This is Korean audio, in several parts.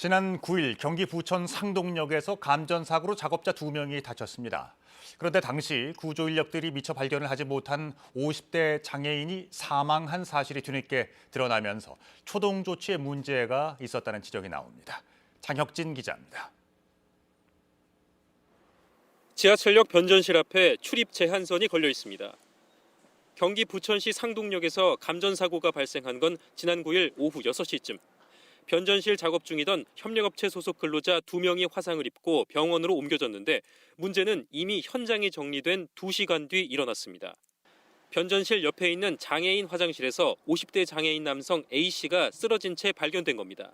지난 9일 경기 부천 상동역에서 감전사고로 작업자 2명이 다쳤습니다. 그런데 당시 구조 인력들이 미처 발견을 하지 못한 50대 장애인이 사망한 사실이 뒤늦게 드러나면서 초동 조치에 문제가 있었다는 지적이 나옵니다. 장혁진 기자입니다. 지하철역 변전실 앞에 출입 제한선이 걸려 있습니다. 경기 부천시 상동역에서 감전사고가 발생한 건 지난 9일 오후 6시쯤. 변전실 작업 중이던 협력업체 소속 근로자 2명이 화상을 입고 병원으로 옮겨졌는데 문제는 이미 현장이 정리된 2시간 뒤 일어났습니다. 변전실 옆에 있는 장애인 화장실에서 50대 장애인 남성 A씨가 쓰러진 채 발견된 겁니다.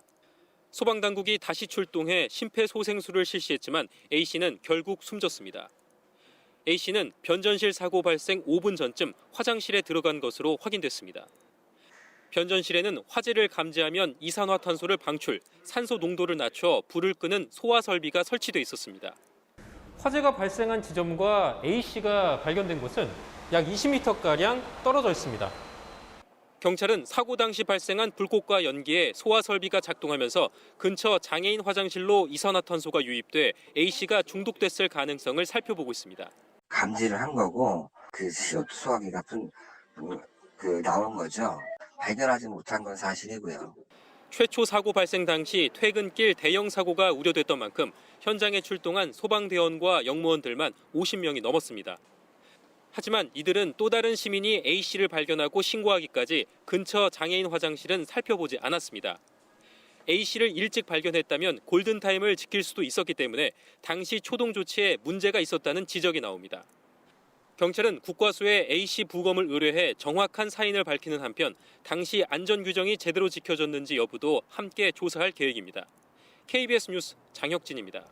소방당국이 다시 출동해 심폐소생술을 실시했지만 A씨는 결국 숨졌습니다. A씨는 변전실 사고 발생 5분 전쯤 화장실에 들어간 것으로 확인됐습니다. 변전실에는 화재를 감지하면 이산화탄소를 방출, 산소 농도를 낮춰 불을 끄는 소화 설비가 설치돼 있었습니다. 화재가 발생한 지점과 A씨가 발견된 곳은 약 20m가량 떨어져 있습니다. 경찰은 사고 당시 발생한 불꽃과 연기에 소화 설비가 작동하면서 근처 장애인 화장실로 이산화탄소가 유입돼 A씨가 중독됐을 가능성을 살펴보고 있습니다. 감지를 한 거고 그 CO2 소화기가 나온 거죠. 발견하지 못한 건 사실이고요. 최초 사고 발생 당시 퇴근길 대형 사고가 우려됐던 만큼 현장에 출동한 소방대원과 영무원들만 50명이 넘었습니다. 하지만 이들은 또 다른 시민이 A씨를 발견하고 신고하기까지 근처 장애인 화장실은 살펴보지 않았습니다. A씨를 일찍 발견했다면 골든타임을 지킬 수도 있었기 때문에 당시 초동 조치에 문제가 있었다는 지적이 나옵니다. 경찰은 국과수에 A씨 부검을 의뢰해 정확한 사인을 밝히는 한편 당시 안전규정이 제대로 지켜졌는지 여부도 함께 조사할 계획입니다. KBS 뉴스 장혁진입니다.